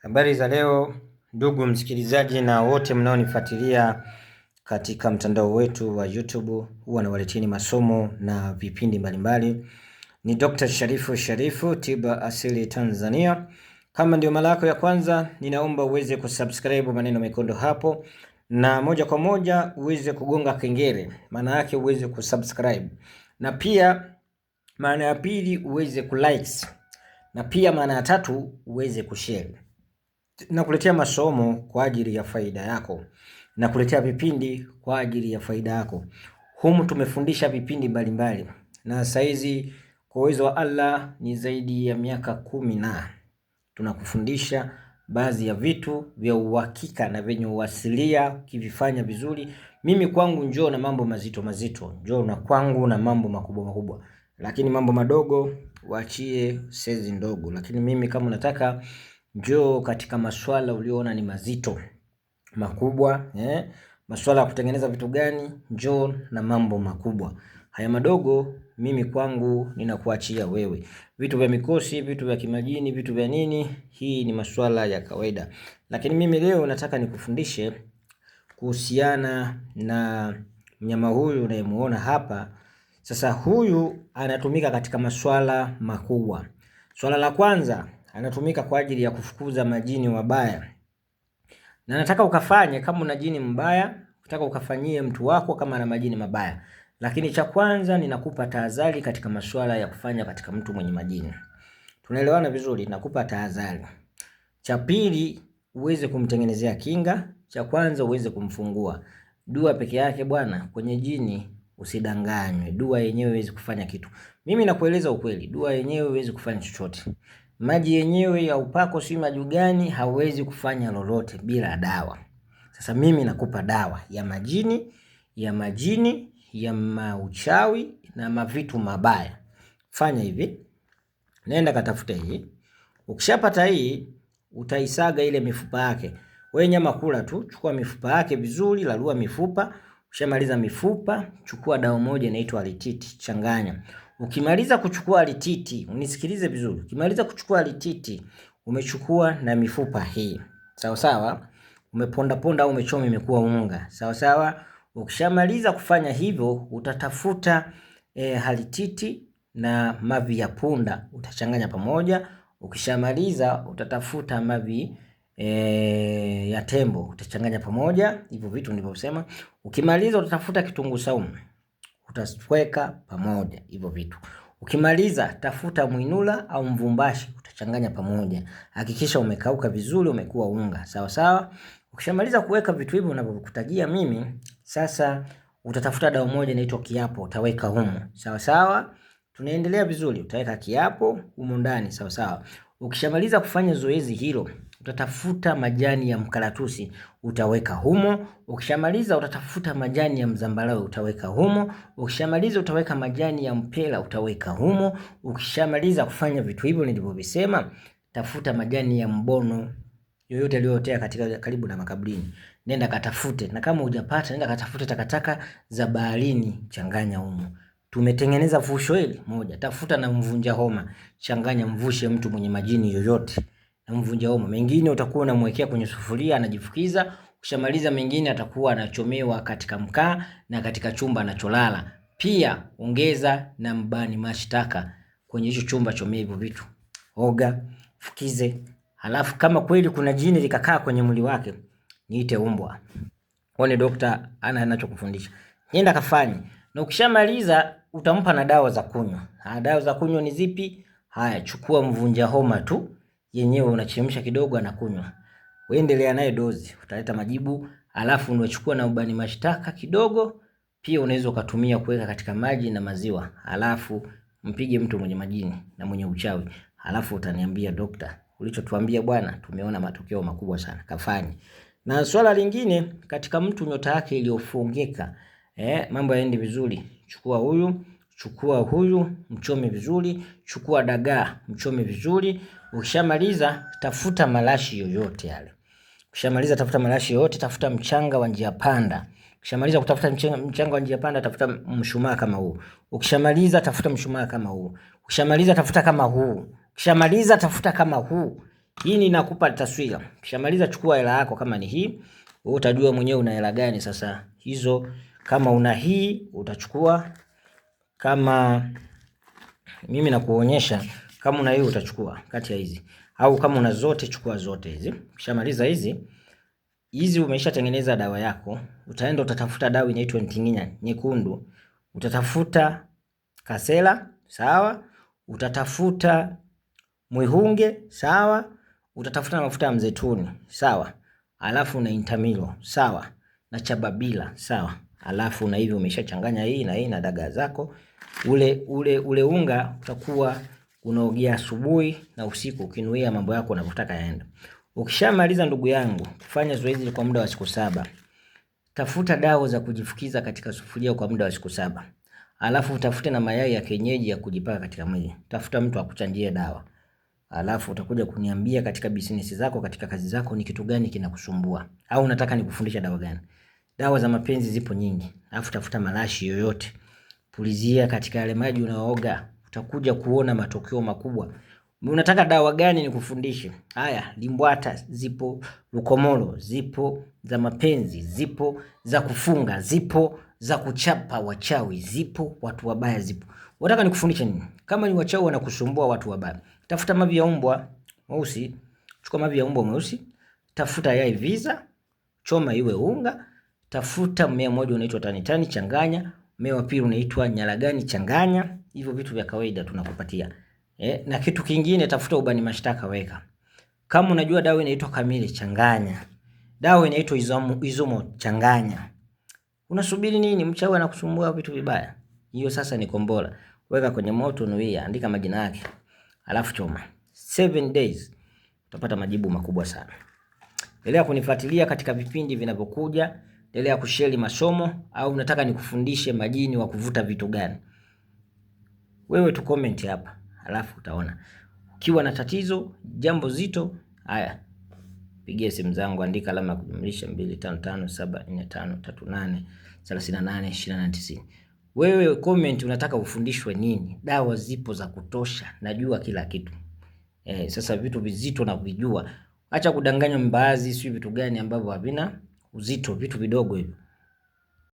Habari za leo ndugu msikilizaji na wote mnaonifuatilia katika mtandao wetu wa YouTube. Huwa nawaleteni masomo na vipindi mbalimbali. Ni Dr. Sharifu Tiba Asili Tanzania. Kama ndio mara yako ya kwanza, ninaomba uweze kusubscribe maneno mekundu hapo, na moja kwa moja uweze kugonga kengele, maana yake uweze kusubscribe, na pia maana ya pili uweze kulikes, na pia maana ya tatu uweze kushare. Nakuletea masomo kwa ajili ya faida yako, nakuletea vipindi kwa ajili ya faida yako. Humu tumefundisha vipindi mbalimbali, na saizi kwa uwezo wa Allah ni zaidi ya miaka 10 na tunakufundisha baadhi ya vitu vya uhakika na venye uasilia. Ukivifanya vizuri, mimi kwangu njoo na mambo mazito, njoo na kwangu na mambo makubwa, lakini mambo madogo waachie sezi ndogo. Lakini mimi kama unataka njoo katika maswala uliona ni mazito makubwa, maswala ya kutengeneza vitu gani, njoo na mambo makubwa. Haya madogo mimi kwangu ninakuachia wewe. Vitu vya mikosi, vitu vya kimajini, vitu vya nini, hii ni maswala ya kawaida. Lakini mimi leo nataka nikufundishe kuhusiana na mnyama huyu unayemuona hapa. Sasa huyu anatumika katika maswala makubwa. Swala la kwanza, anatumika kwa ajili ya kufukuza majini wabaya. Na nataka ukafanye kama una jini mbaya, nataka ukafanyie mtu wako kama ana majini mabaya. Lakini cha kwanza ninakupa tahadhari katika masuala ya kufanya katika mtu mwenye majini. Tunaelewana vizuri, nakupa tahadhari. Cha pili uweze kumtengenezea kinga, cha kwanza uweze kumfungua. Dua peke yake bwana, kwenye jini usidanganywe. Dua yenyewe haiwezi kufanya kitu. Mimi nakueleza ukweli, dua yenyewe haiwezi kufanya chochote. Maji yenyewe ya upako si maji gani hawezi kufanya lolote bila dawa. Sasa mimi nakupa dawa ya majini, ya mauchawi na mavitu mabaya. Fanya hivi. Nenda katafuta hii. Ukishapata hii, utaisaga ile mifupa yake. Wewe nyama kula tu, chukua mifupa yake vizuri, lalua mifupa. Ukishamaliza mifupa, chukua dawa moja inaitwa alititi, changanya. Ukimaliza kuchukua alititi, unisikilize vizuri. Ukimaliza kuchukua alititi, umechukua na mifupa hii. Sawa sawa? Umeponda au umechoma imekuwa unga. Sawa sawa? Ukishamaliza kufanya hivyo, utatafuta alititi na mavi ya punda, utachanganya pamoja. Ukishamaliza utatafuta mavi ya tembo, utachanganya pamoja. Hivyo vitu nilivyosema. Ukimaliza utatafuta kitunguu saumu, utaweka pamoja hivyo vitu. Ukimaliza tafuta mwinula au mvumbashi, utachanganya pamoja. Hakikisha umekauka vizuri, umekuwa unga. Sawa sawa? Ukishamaliza kuweka vitu hivyo ninavyokutajia mimi, sasa utatafuta dawa moja inaitwa kiapo, utaweka humo. Sawa sawa? Tunaendelea vizuri, utaweka kiapo humo ndani. Sawa sawa? Ukishamaliza kufanya zoezi hilo, utatafuta majani ya mkaratusi, utaweka humo. Ukishamaliza utatafuta majani ya mzambarau, utaweka humo. Ukishamaliza utaweka majani ya mpela, utaweka humo. Ukishamaliza kufanya vitu hivyo nilivyovisema, tafuta majani ya mbono yoyote aliyotea katika karibu na makaburini. Nenda katafute, na kama hujapata nenda katafute takataka za baharini, changanya humo. Tumetengeneza vusho hili moja. Tafuta na mvunja homa, changanya, mvushe mtu mwenye majini yoyote na mvunja homa. Mengine utakuwa unamwekea kwenye sufuria anajifukiza. Ukishamaliza mengine atakuwa anachomewa katika mkaa na katika chumba anacholala. Pia ongeza na mbani mashtaka kwenye hicho chumba, chomea hivyo vitu. Oga, fukize. Halafu kama kweli kuna jini likakaa kwenye mwili wake, niite umbwa. One dokta ana anachokufundisha. Nenda kafanye. Na ukishamaliza utampa na dawa za kunywa. Dawa za kunywa ni zipi? Haya, chukua mvunja homa tu yenyewe, unachemsha kidogo anakunywa. Uendelea naye dozi, utaleta majibu. Alafu unachukua na ubani mashtaka kidogo, pia unaweza ukatumia kuweka katika maji na maziwa. Alafu mpige mtu mwenye majini na mwenye uchawi. Alafu utaniambia dokta, ulichotuambia bwana, tumeona matokeo makubwa sana. Kafanye. Na swala lingine, katika mtu nyota yake iliyofungika, mambo yaende vizuri, chukua huyu mchome vizuri, chukua dagaa mchome vizuri. Ukishamaliza tafuta malashi yoyote yale. Ukishamaliza tafuta malashi yoyote, tafuta mchanga wa njia panda. Ukishamaliza kutafuta mchanga wa njia panda, tafuta mshumaa kama huu. Ukishamaliza tafuta mshumaa kama huu. Ukishamaliza tafuta kama huu. Ukishamaliza tafuta kama huu. Hii ninakupa taswira. Kishamaliza chukua hela yako kama ni hii. Wewe utajua mwenyewe una hela gani sasa. Hizo kama una hii utachukua, kama mimi nakuonyesha kama una hii utachukua kati ya hizi. Au kama una zote chukua zote hizi. Kishamaliza hizi umeshatengeneza dawa yako. Utaenda utatafuta dawa inaitwa ntinginya nyekundu. Utatafuta kasela, sawa? Utatafuta mwihunge, sawa? Utatafuta mafuta ya mzeituni, sawa? Alafu na intamilo, sawa? Na chababila, sawa? Alafu na hivi umeshachanganya hii na dagaa zako. Ule unga utakuwa unaogea asubuhi na usiku ukinuia mambo yako unavyotaka yaenda. Ukishamaliza ndugu yangu, kufanya zoezi kwa muda wa siku 7. Tafuta dawa za kujifukiza katika sufuria kwa muda wa siku 7. Alafu utafute na mayai ya kienyeji ya kujipaka katika mwili. Tafuta mtu akuchanjie dawa. Alafu utakuja kuniambia katika business zako, katika kazi zako ni kitu gani kinakusumbua au unataka nikufundisha dawa gani. Dawa za mapenzi zipo nyingi. Alafu tafuta marashi yoyote. Pulizia katika yale maji unaooga. Utakuja kuona matokeo makubwa. Unataka dawa gani nikufundishe? Haya, limbwata zipo, lukomolo zipo, za mapenzi zipo, za kufunga zipo, za kuchapa wachawi zipo, watu wabaya zipo. Unataka nikufundishe nini? Kama ni wachawi wanakusumbua watu wabaya, tafuta mavi ya mbwa mweusi, chukua mavi ya mbwa mweusi, tafuta yai visa, choma iwe unga, tafuta mmea mmoja unaitwa tanitani changanya, mmea wa pili unaitwa nyalagani changanya. Hivyo vitu vya kawaida tunakupatia. Na kitu kingine tafuta ubani mashtaka weka. Kama unajua dawa inaitwa kamili changanya. Dawa inaitwa izomo changanya. Unasubiri nini? Mchawi anakusumbua vitu vibaya. Hiyo sasa ni kombola. Weka kwenye moto nuia, andika majina yake. Alafu choma. 7 days utapata majibu makubwa sana. Endelea kunifuatilia katika vipindi vinavyokuja. Endelea kushare masomo au unataka nikufundishe majini wa kuvuta vitu gani? Wewe tu comment hapa. Alafu utaona. Ukiwa na tatizo, jambo zito, haya. Pigia simu zangu, andika alama ya kujumlisha 25574538382890. Wewe comment unataka ufundishwe nini? Dawa zipo za kutosha, najua kila kitu. Sasa vitu vizito na kuvijua. Acha kudanganywa mbaazi, si vitu gani ambavyo havina uzito, vitu vidogo hivyo.